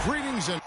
Greetings and...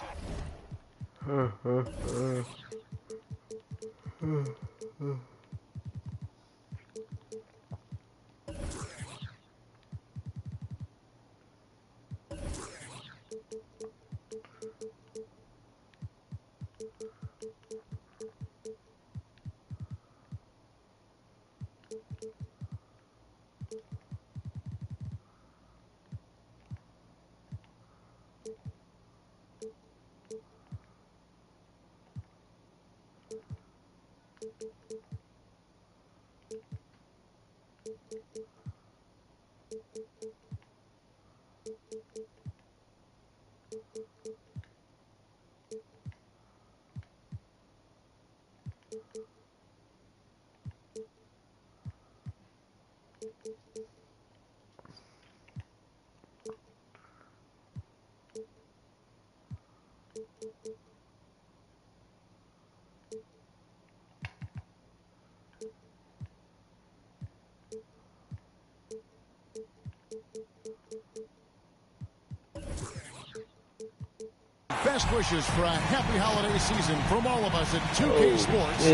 Best wishes for a happy holiday season from all of us at 2K Sports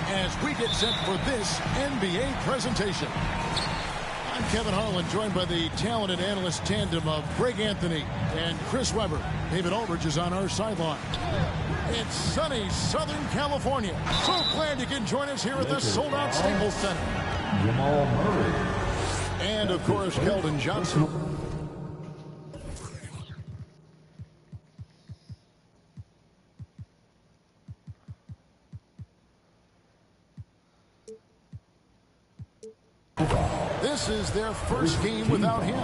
as we get set for this NBA presentation. I'm Kevin Harlan, joined by the talented analyst tandem of Greg Anthony and Chris Webber. David Aldridge is on our sideline. It's sunny Southern California. So glad you can join us here at the sold-out Staples Center. Jamal Murray. And, of course, Keldon Johnson. This is their first game without him.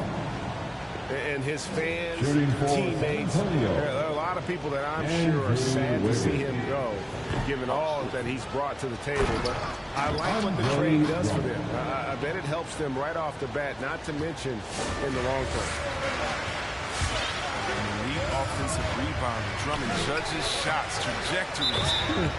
And his fans, teammates, there are a lot of people that I'm sure are sad to see him go, given all that he's brought to the table. But I like what the trade does for them. I bet it helps them right off the bat, not to mention in the long term. Elite offensive rebound. Drummond judges shots, trajectories,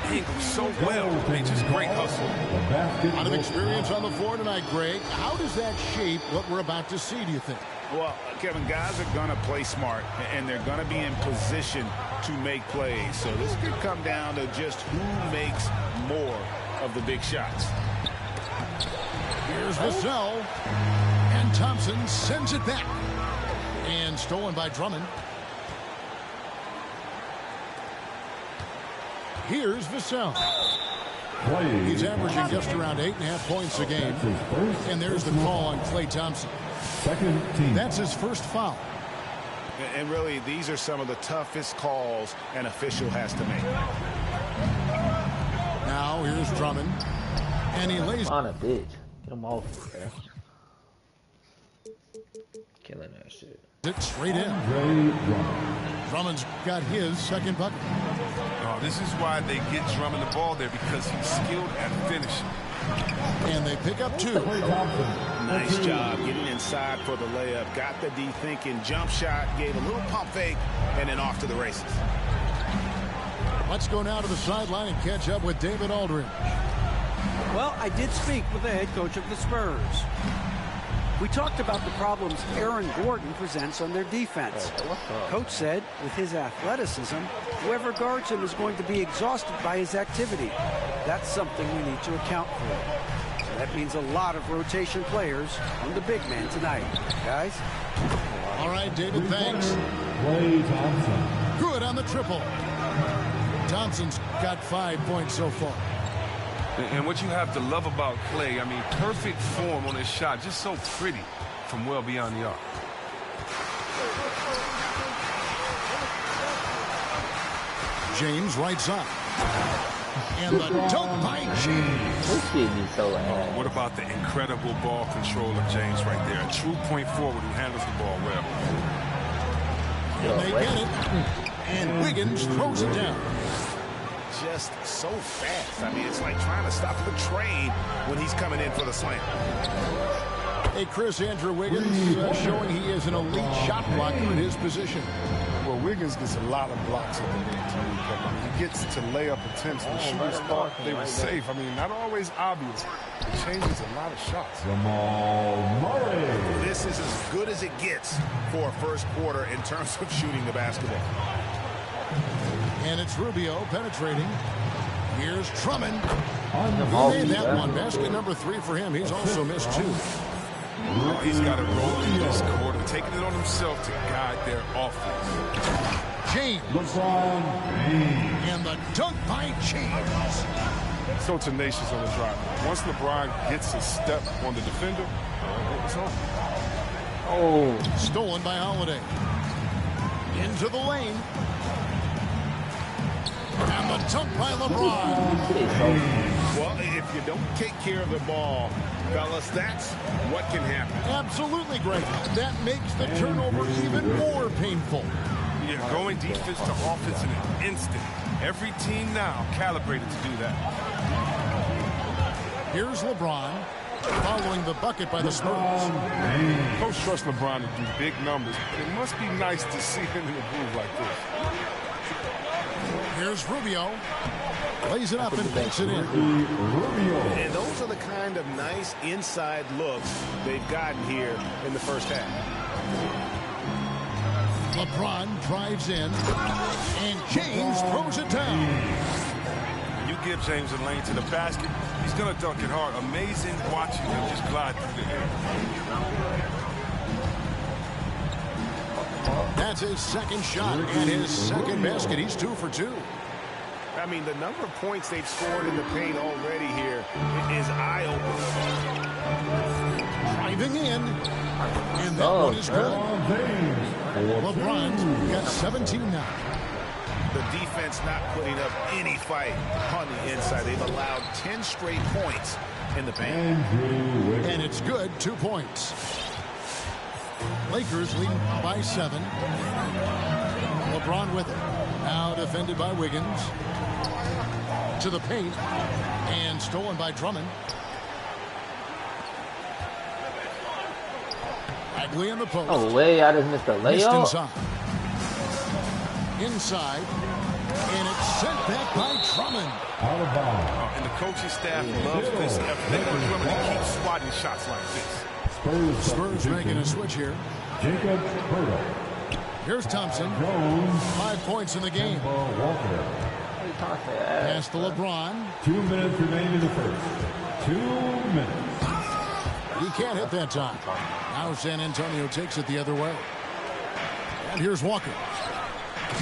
angles so well. They just great hustle. A lot of experience on the floor tonight, Greg. How does that shape what we're about to see, do you think? Well, Kevin, guys are going to play smart, and they're going to be in position to make plays. So this could come down to just who makes more of the big shots. Here's Vassell. And Thompson sends it back. And stolen by Drummond. Here's Vassell. He's averaging just around 8.5 points a game. And there's the call on Klay Thompson. Second team. That's his first foul. And really, these are some of the toughest calls an official has to make. Now, here's Drummond. And he lays... On a bitch. Get him off there. Killing that shit. It straight in. Drummond's got his second bucket. Oh, this is why they get Drummond the ball there, because he's skilled at finishing. And they pick up two. Nice job getting inside for the layup. Got the D thinking. Jump shot. Gave a little pump fake. And then off to the races. Let's go now to the sideline and catch up with David Aldridge. Well, I did speak with the head coach of the Spurs. We talked about the problems Aaron Gordon presents on their defense. Coach said with his athleticism, whoever guards him is going to be exhausted by his activity. That's something we need to account for. So that means a lot of rotation players on the big man tonight. Guys? All right, David, thanks. Klay Thompson. Good on the triple. Thompson's got 5 points so far. And what you have to love about Klay, I mean, perfect form on his shot, just so pretty from well beyond the arc. James right side. And the dunk by James. What about the incredible ball control of James right there? A true point forward who handles the ball well. And they get it. And Wiggins throws it down. Just so fast. I mean, it's like trying to stop the train when he's coming in for the slam. Hey, Chris, Andrew Wiggins showing he is an elite shot blocker in his position. Well, Wiggins gets a lot of blocks at the league, too. He gets to layup attempts. The shooters thought they were safe. I mean, not always obvious. It changes a lot of shots. Jamal Murray. This is as good as it gets for a first quarter in terms of shooting the basketball. And it's Rubio penetrating. Here's Drummond. He made that one. Basket number 3 for him. He's also missed 2. Oh, he's got to roll in this quarter, taking it on himself to guide their offense. James. LeBron James. And the dunk by James. So tenacious on the drive. Once LeBron gets a step on the defender, it's on. Oh. Stolen by Holiday. Into the lane. And the dunk by LeBron. Well, if you don't take care of the ball, fellas, that's what can happen. Absolutely great. That makes the turnover even more painful. Yeah, going defense to offense in an instant. Every team now calibrated to do that. Here's LeBron following the bucket by the Spurs. Coach trusts LeBron to do big numbers. It must be nice to see him in a groove like this. Here's Rubio. Lays it up and banks it in. And those are the kind of nice inside looks they've gotten here in the first half. LeBron drives in, and James throws it down. You give James a lane to the basket, he's going to dunk it hard. Amazing watching him just glide through the air. That's his second shot and his second basket. He's 2 for 2. I mean, the number of points they've scored in the paint already here is eye-opening. Driving in, and that one is good. LeBron's got 17 now. The defense not putting up any fight on the inside. They've allowed 10 straight points in the paint. And it's good, 2 points. Lakers leading by 7. LeBron with it. Now defended by Wiggins. To the paint. And stolen by Drummond. Bagley in the post. Oh, way. I just missed a layup. Inside. And it's sent back by Drummond. Out of bounds. And the coaching staff loves this effort. They want Drummond to keep swatting shots like this. Spurs making a switch here. Jacob Hurtle. Here's Thompson. Jones. 5 points in the game. Walker. Pass to LeBron. 2 minutes remain in the first. 2 minutes. He can't hit that time. Now San Antonio takes it the other way. And here's Walker.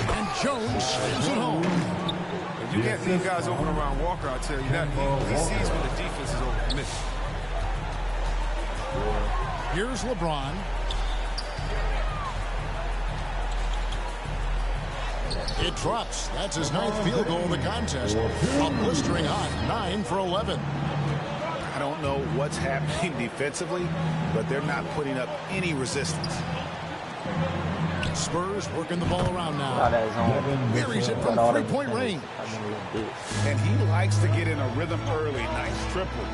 And Jones slams it home. If you can't leave guys open around Walker, I'll tell you that. He sees when the defense is overcommitted. Here's LeBron. It drops. That's his 9th field goal of the contest. A blistering hot 9 for 11. I don't know what's happening defensively, but they're not putting up any resistance. Spurs working the ball around now. Buries it from 3-point range. And he likes to get in a rhythm early. Nice triple.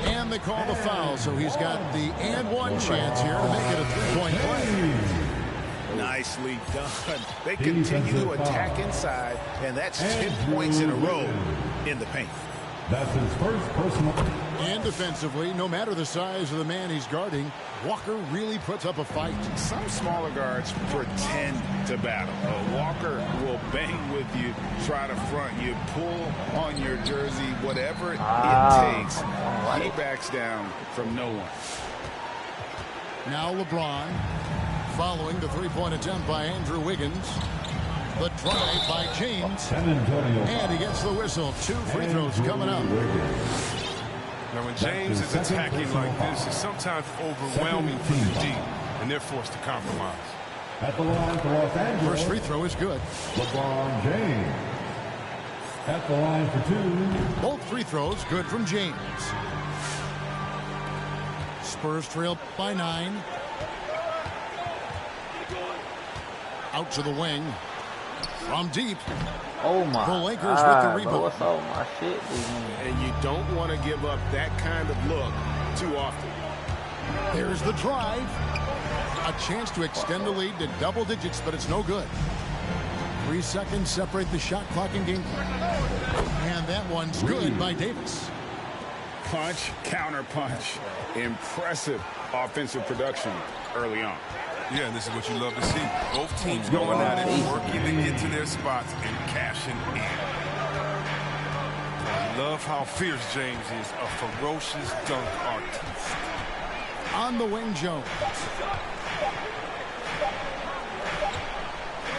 And they call the foul, so he's got the and one chance here to make it a 3-point play. Nicely done. They continue to attack inside, and that's 10 points in a row in the paint. That's his first personal. And defensively, no matter the size of the man he's guarding, Walker really puts up a fight. Some smaller guards pretend to battle. Walker will bang with you, try to front you, pull on your jersey, whatever it takes. He backs down from no one. Now LeBron following the 3-point attempt by Andrew Wiggins. The drive by James. And he gets the whistle. 2 free throws coming up. Now, when James is attacking like this, it's sometimes overwhelming for the D, and they're forced to compromise. At the line for Los Angeles. First free throw is good. LeBron James. At the line for 2. Both free throws good from James. Spurs trail by 9. Out to the wing. From deep. Oh my. The Lakers with the rebound. What's all my shit, and you don't want to give up that kind of look too often. There's the drive. A chance to extend the lead to double digits, but it's no good. 3 seconds separate the shot clock and game clock. And that one's good by Davis. Punch, counter punch. Impressive offensive production early on. Yeah, and this is what you love to see. Both teams going at it, working to get to their spots and cashing in. I love how fierce James is, a ferocious dunk artist. On the wing, Jones.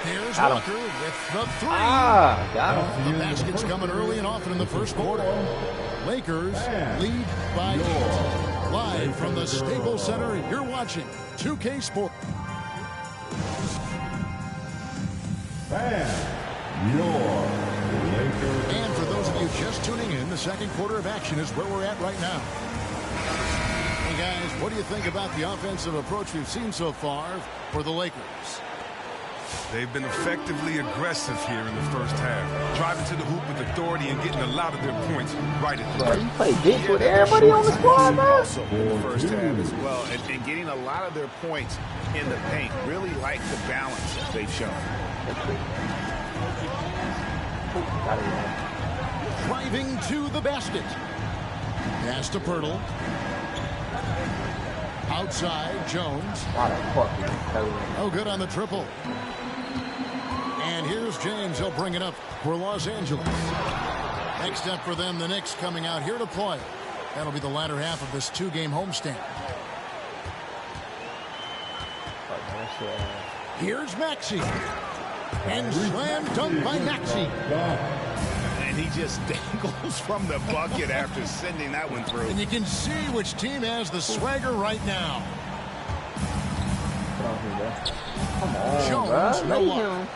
Here's Walker with the three. Got him. The basket's coming early and often in the first quarter. Lakers lead by 8. Live from the Staples Center, you're watching 2K Sports. And for those of you just tuning in, the second quarter of action is where we're at right now. Hey guys, what do you think about the offensive approach we've seen so far for the Lakers? They've been effectively aggressive here in the first half, driving to the hoop with authority and getting a lot of their points right at the You play ditch with everybody on the squad, man. Also in the first half as well, and getting a lot of their points in the paint. Really like the balance they've shown. Driving to the basket. Pass to Pirtle. Outside, Jones. Oh, good on the triple. And here's James. He'll bring it up for Los Angeles. Next up for them, the Knicks coming out here to play. That'll be the latter half of this 2-game homestand. Here's Maxey. And slam dunk by Maxey. And he just dangles from the bucket after sending that one through. And you can see which team has the swagger right now. Come on, Jones, no luck.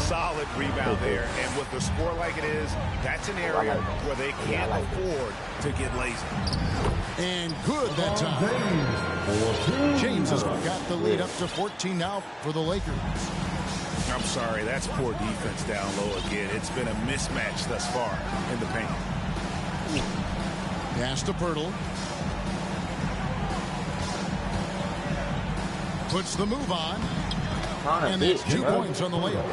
Solid rebound there. And with the score like it is, that's an area where they can't afford to get lazy. And good that time. James has got the lead up to 14 now for the Lakers. I'm sorry, that's poor defense down low again. It's been a mismatch thus far in the paint. Pass to Pirtle. Puts the move on. And that's 2 points on the layup.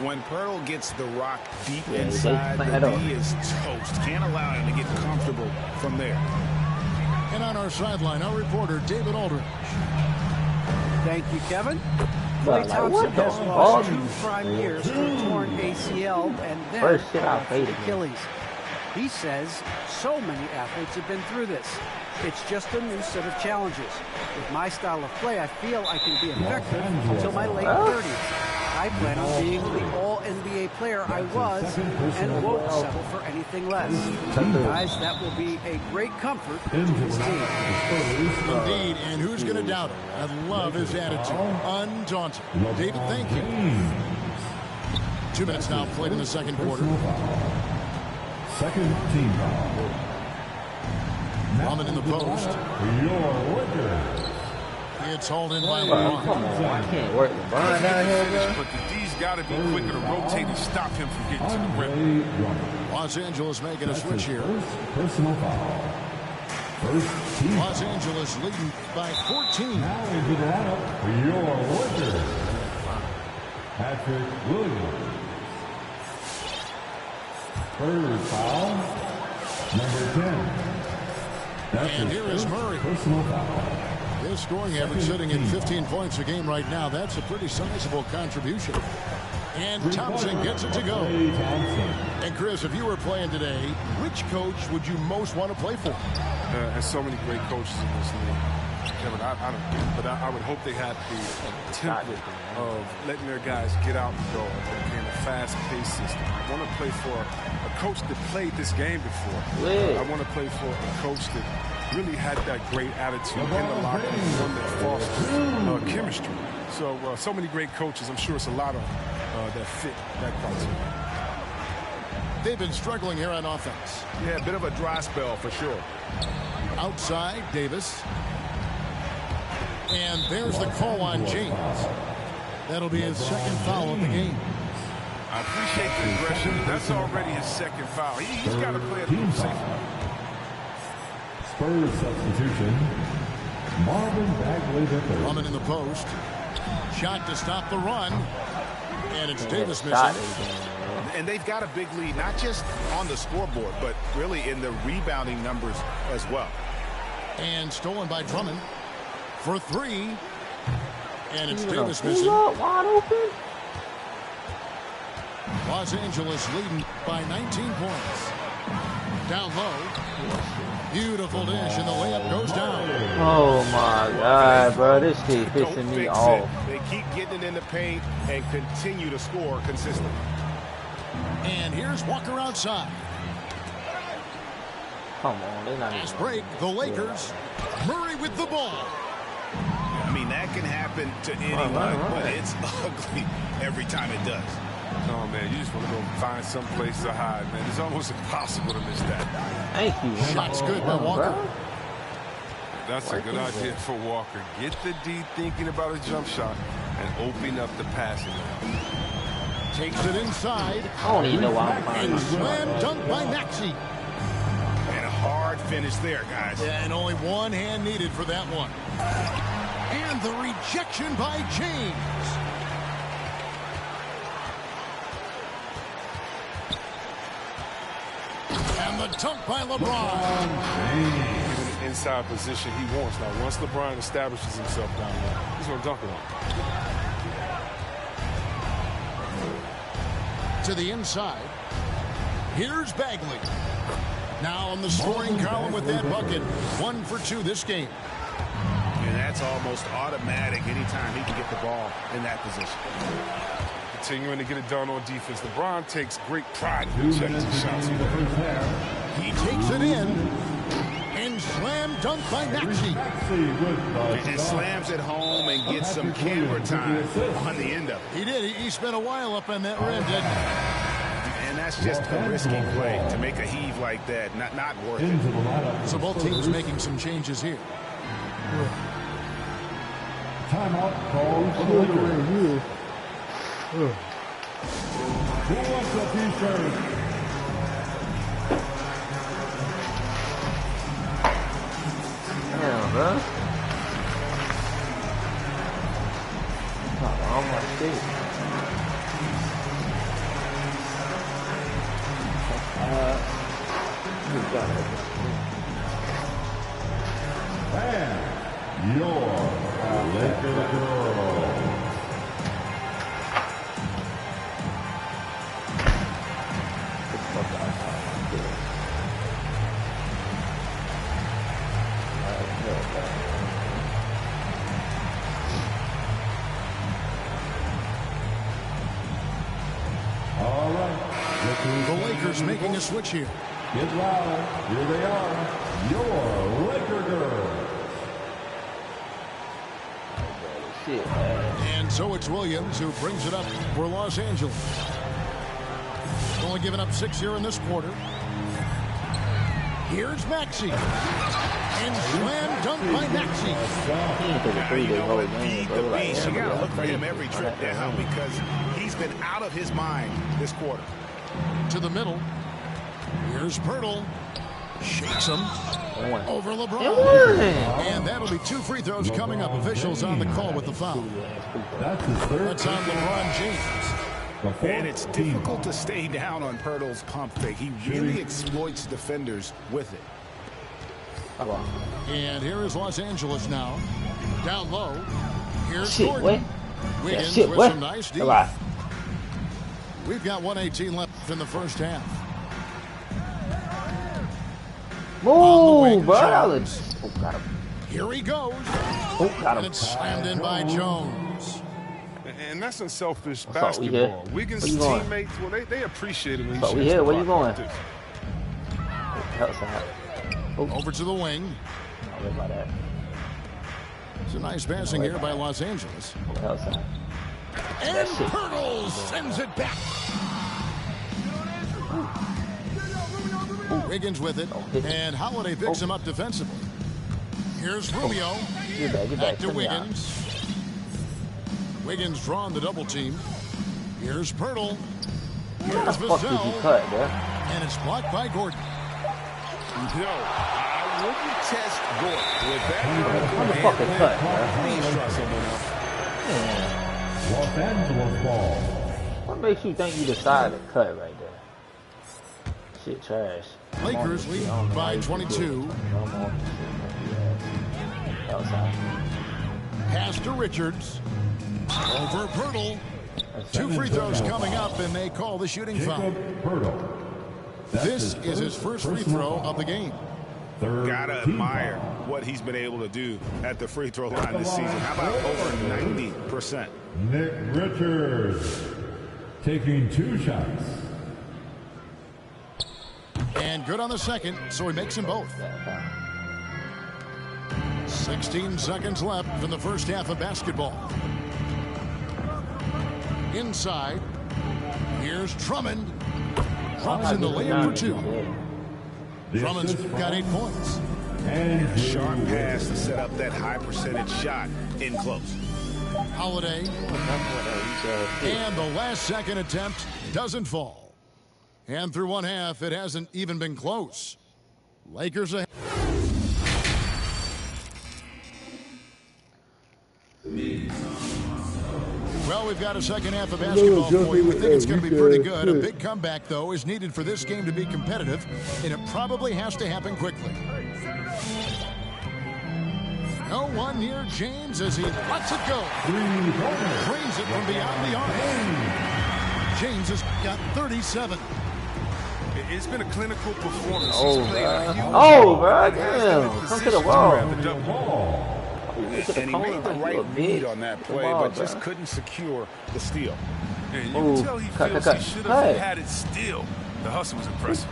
When Pirtle gets the rock deep inside, the D is toast. Can't allow him to get comfortable from there. And on our sideline, our reporter, David Aldridge. Thank you, Kevin. Klay Thompson has lost 2 prime years to a torn ACL and then Achilles. He says so many athletes have been through this. It's just a new set of challenges. With my style of play, I feel I can be effective until my late 30s. I plan on being the all-NBA player I was and won't settle for anything less. Guys, that will be a great comfort to his team. Indeed, and who's going to doubt it? I love his attitude. Undaunted. David, thank you. 2 minutes now played in the second quarter. Second team foul. Drummond in the post. Your Lakers. It's hauled in by LeBron. Come on, I can't work LeBron down here, bro. But the D's got to be quicker to rotate and stop him from getting to the rim. Los Angeles making a switch here. Personal foul. First team. Los Angeles leading by 14. Now into the lineup for your Lakers. Patrick Williams. Third foul. Number 10. And here is Murray. Personal foul. His scoring average sitting at 15 points a game right now. That's a pretty sizable contribution. And Thompson gets it to go. And Chris, if you were playing today, which coach would you most want to play for? There's so many great coaches in this league, Kevin. I would hope they had the template of letting their guys get out and go in a fast-paced system. I want to play for a coach that played this game before. I want to play for a coach that really had that great attitude in the locker room, one that fosters chemistry. So many great coaches. I'm sure it's a lot of that fit that criteria. They've been struggling here on offense. Yeah, a bit of a dry spell for sure. Outside, Davis. And there's the call on James. That'll be his second foul of the game. I appreciate the aggression. That's already his second foul. He's got to play a little safer. Spurs substitution. Marvin Bagley III. Drummond in the post. Shot to stop the run. And it's Davis missing. And they've got a big lead, not just on the scoreboard, but really in the rebounding numbers as well. And stolen by Drummond. For three. And it's Davis missing. Wide open. Los Angeles leading by 19 points. Down low. Beautiful dish, and the layup goes down. Oh my God, bro. This kid pissing me off. They keep getting it in the paint and continue to score consistently. And here's Walker outside. Come on, they're not Fast break, the Lakers. Murray with the ball. I mean, that can happen to anyone, but it's ugly every time it does. No, man, you just want to go find some place to hide, man. It's almost impossible to miss that. Thank you. Shot's good by Walker. That's a good idea for Walker. Get the D thinking about a jump shot and open up the passing. Takes it inside. I don't even know why I'm finding And slam dunk by Maxey. And a hard finish there, guys. Yeah, and only one hand needed for that one. And the rejection by James. And the dunk by LeBron. Inside position he wants. Now, once LeBron establishes himself down there, he's going to dunk it on. To the inside. Here's Bagley. Now on the scoring column with that bucket. 1 for 2 this game. And that's almost automatic anytime he can get the ball in that position. Continuing to get it done on defense. LeBron takes great pride in checking his shots. He takes it in. And slam dunk by Maxey. And slams it home and gets some camera time on the end of it. He did. He spent a while up on that rim, didn't he? And that's just a risky play to make a heave like that. Not worth it. So both teams making some changes here. Timeout called for the Lakers. Who wants a t-shirt? Damn, bro. Oh my shit. And your Laker girl. All right. The Lakers making a switch here. Get loud. Here they are. Your Laker girls. Shit, man. And so it's Williams who brings it up for Los Angeles. Only giving up 6 here in this quarter. Here's Maxey. And slam dunk by Maxey. You know what? Feed the beast. You got to look for him every trip down because he's been out of his mind this quarter. To the middle. Here's Pirtle. Shakes him. Over LeBron. And that'll be 2 free throws coming up. Officials on the call with the foul. That's on LeBron James. And it's difficult to stay down on Pirtle's pump fake. He really exploits defenders with it. And here is Los Angeles now. Down low. Here's Shit, Gordon. what? Wiggins Shit, with what? some nice D. We've got 1:18 left in the first half. Move, bro. Oh, got him. Here he goes. Oh, got him. And it's slammed in by Jones. And that's unselfish we basketball. here? Wiggins' Where you going? teammates, well, they appreciate it when he But we shoots here. the Where you rock going? like this. Outside. Over to the wing. Don't worry about that. It's a nice passing here by Los Angeles. Outside. And Pirtle sends it back. Wiggins with it. And Holiday picks him up defensively. Here's Rubio. Get back. Back to Come here. Wiggins. Wiggins drawing the double team. Here's Pirtle. How Here's the fuck did you Vassell. cut, bro? And it's blocked by Gordon. No, I wouldn't test Gordon with that. How the fuck it cut, bro? Please try someone else. Los Angeles ball. What makes you think you decided to cut right there? Shit trash. Lakers lead by 22. Outside. Pass to Richards. Over Pirtle. 2 free throws coming up, and they call the shooting foul. This is his first free throw of the game. Gotta admire what he's been able to do at the free throw line this season. How about over 90%? Nick Richards taking 2 shots. And good on the second, so he makes them both. 16 seconds left in the first half of basketball. Inside, here's Drummond. Drops in the layup for 2. Drummond's got 8 points. And a sharp pass to set up that high percentage shot in close. Holiday. And the last second attempt doesn't fall. And through one half, it hasn't even been close. Lakers ahead. Well, we've got a second half of basketball for you. We think it's going to be pretty good. A big comeback, though, is needed for this game to be competitive, and it probably has to happen quickly. No one near James as he lets it go. Brings it from beyond the arc. James has got 37. It's been a clinical performance. Oh, bro. Damn. Come to the wall. And he made the right read on that play, but just couldn't secure the steal. Yeah, you can tell he feels he should have had it still. The hustle was impressive.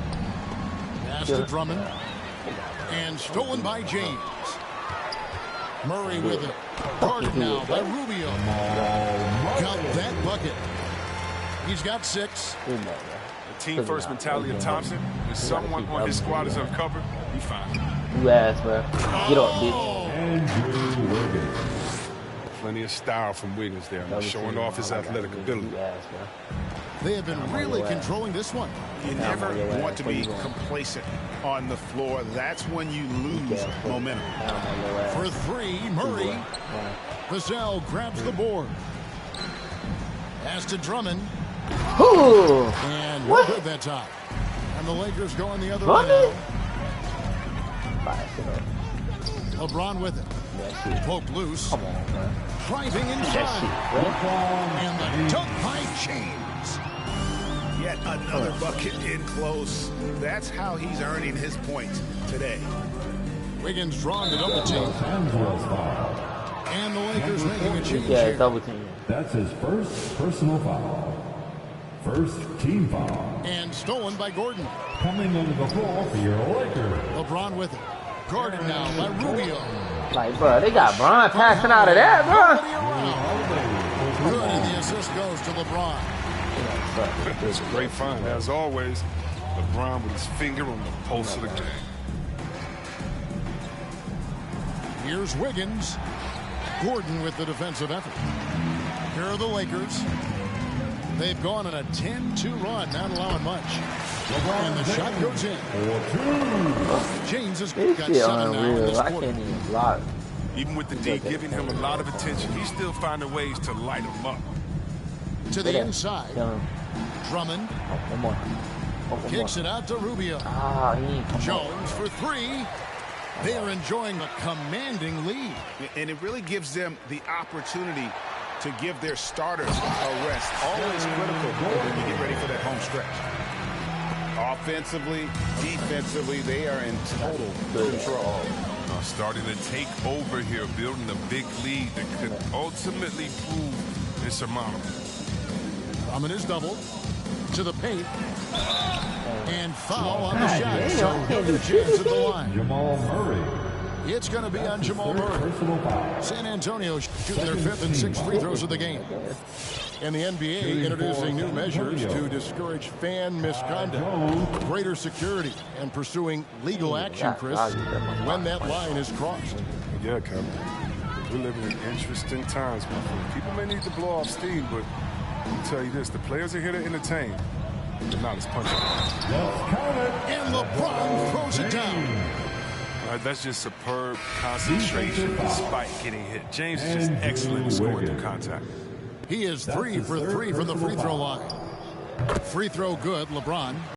Pass to Drummond. And stolen by James. Murray with it. Guarded now by Rubio. Got that bucket. He's got 6. The team-first mentality of Thompson. If someone on his squad is uncovered, he fine. You ass, bro. Get up, bitch. Andrew Wiggins. Plenty of style from Wiggins there, showing off his athletic ability. They have been really controlling this one. You never want to be complacent on the floor. That's when you lose momentum. For 3, Murray. Vassell grabs the board. Pass to Drummond. And no good that time. And the Lakers going the other way. LeBron with it. Poke loose. Driving inside. And the dunk by James. Yet another bucket in close. That's how he's earning his points today. Wiggins drawn to double team. And the Lakers making a change. Yeah, double team. That's his first personal foul. First team foul. And stolen by Gordon. Coming into the floor for your Lakers. LeBron with it. Guarded now by Rubio. Like, bro, they got Bron passing out of that, bro. Good, and the assist goes to LeBron. It's a great find. As always, LeBron with his finger on the pulse of the game. Here's Wiggins. Gordon with the defensive effort. Here are the Lakers. They've gone on a 10-2 run, not allowing much. And the shot goes in. James has got 7 now in this quarter. Even with the D giving him a lot of attention, he's still finding ways to light him up. To the inside. Drummond. Kicks it out to Rubio. Jones for 3. They are enjoying a commanding lead. And it really gives them the opportunity to give their starters a rest. Always critical when you get ready for that home stretch. Offensively, defensively, they are in total control. Starting to take over here, building a big lead that could ultimately prove insurmountable. Drummond is doubled to the paint. And foul on the shot. So he'll get a chance at the line. Jamal Murray. It's going to be on Jamal Murray. San Antonio shooting their 5th and 6th free throws of the game. And the NBA introducing new measures to discourage fan misconduct, greater security, and pursuing legal action, Chris, when that line is crossed. Yeah, Kevin. We're living in interesting times, my friend. People may need to blow off steam, but I'll tell you this, the players are here to entertain. They're not as punching. And LeBron throws it down. That's just superb concentration despite getting hit. James is just excellent in scoring through contact. He is 3 for 3 from the free throw line. Free throw good, LeBron.